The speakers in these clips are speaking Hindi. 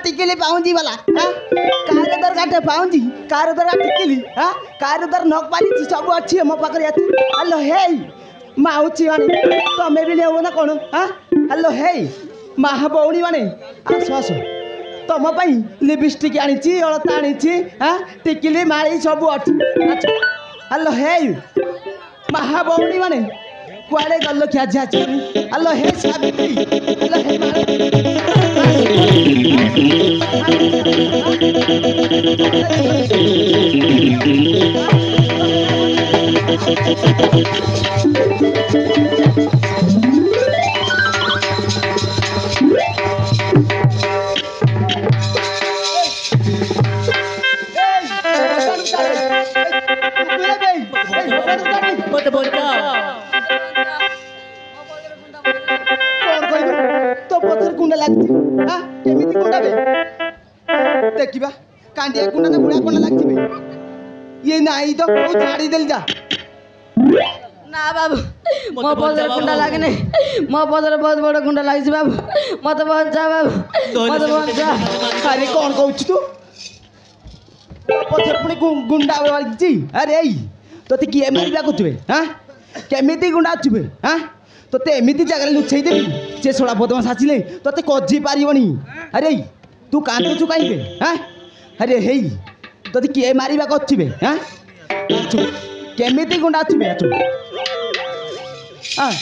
टिकिली पाउंजी वाला हां कार दरगाटे पाउंजी कार दरगा टिकिली हां कार दर नक पाली सब अच्छी मो पाकर याती हेलो हे माउची माने तमे भी लेओ ना कोन हां हेलो हे महा बौणी माने आसो आसो तम पई लिपस्टिक आनीची अलता आनीची हां टिकिली माली सब अच्छी हेलो हे महा बौणी माने कुआड़े गल्लो क्या जाची हेलो हे सावित्री हेलो हे केमिति कुंडा बे देखिबा कांडिया कुंडा ना बुढ़ा कुंडा लागछि ये नाही तो को झाड़ी देल जा ना बाबू मो पदर कुंडा लागे नै मो पदर बहुत बड़ कुंडा लागछि बाबू मत बंचा बाबू मत बंचा अरे कौन कहउछि तू पछर पुनी गुंडा लागछि अरे तोते किए मारिबा कुतबे हां केमिति गुंडा छिबे हां तोते एमिति जगह लुछेई देबी जे सोळा बदमाश आछिले तोते कजी पारिबनी अरे तू कांदुछु काईबे हां अरे हेई तोते किए मारिबा कछिबे हां केमिति गुंडा छिबे हां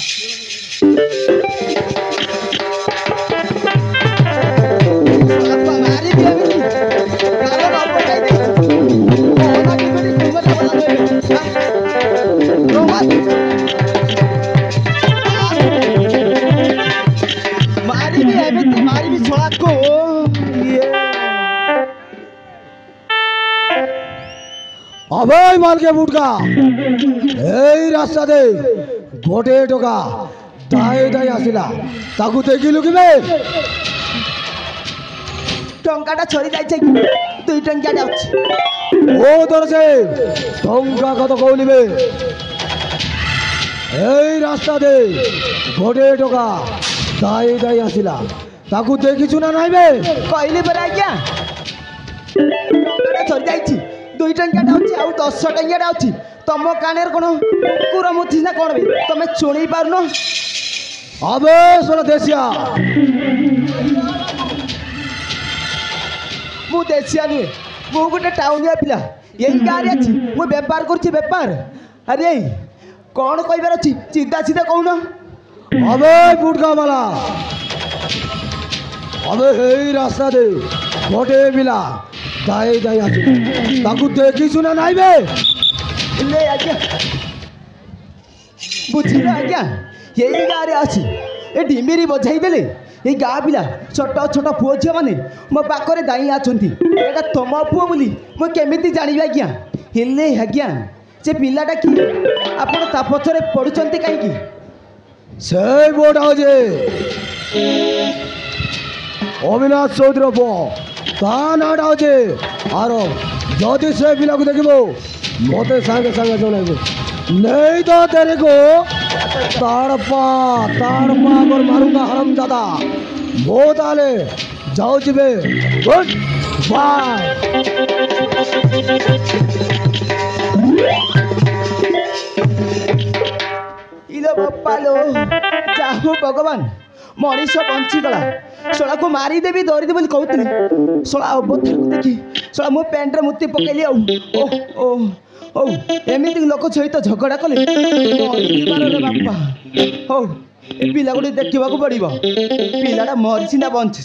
मारी देबी कालो बाप पटाई दे ओना किबे तुमर बला मारी भी है बेटी मारी भी छोड़ा को अबे माल के बुटका এই রাস্তা দে গোটে টোকা দাই দাই আসিলা তাকু দেখিলু কিবে টঙ্কাটা ছড়ি যাইছে দুই টঙ্কা যাচ্ছে ও ধরছে টঙ্কা কত কইলিবে এই রাস্তা দে গোটে টোকা দাই দাই আসিলা তাকু দেখিছু না নাইবে কইলি পরে আজ্ঞা টঙ্কাটা ছড়ি যাইছি দুই টঙ্কা যাচ্ছে আর 10 টঙ্কা যাচ্ছে তম কানের কোন কুকুর মুথি না কোন তুমি শুনি পারনো আবে সোনা দেশিয়া মু দেশিয়া নুহে মু গোটে টাউনিয়া পিলা এই গাড়ি আছে মু বেপার করছি বেপার আরে কোন কইবার আছে চিন্তা চিন্তা কৌন अबे बुटका वाला अबे এই রাস্তা দে গোটে বিলা দাই দাই আছে তাকু দেখিছু না নাইবে ले आज्ञा बुझिला आज्ञा यही गाँव अच्छी ये डिमिरी बजाई देले ये गाँ पिला छोट छोट पुओ झील मैंने मो पाखे दाई आछंती तुम पुओ बोली मुझे केमिति जानिबी आज्ञा हेले आज्ञा से पिलाटा कि आपण ता पछरे पड़ुचंती काईकी সেই বোটা যে অবিনাশ চৌধুরী পুଅ ତା ନାଁଟା ଅଛି ଆର ଯଦି ସେ ପିଲାକୁ ଦେଖିବ ମୋତେ ସାଙ୍ଗେ ସାଙ୍ଗେ ଜଣାଇବେ ନେଇ ତ ତେରେକୁ ତାଡ଼ପା ମୋର ମାରୁଙ୍ଗା ହରମ ଦାଦା ମୁଁ ତାହେଲେ ଯାଉଛି ବେ ଗୁଡ୍ ବାଏ इलो बापालो जाहु भगवान मनीष बंचीगला शोला को मारिदेवी दौरीदे बोली कहती शोला अवतार को देखी शोला मो पैंट्रे मुति पकैली ओ एमती लोक सहित झगड़ा कले बापा हो ए पिला गोटे देखा पड़ो पिलाटा मरीसी ना बंची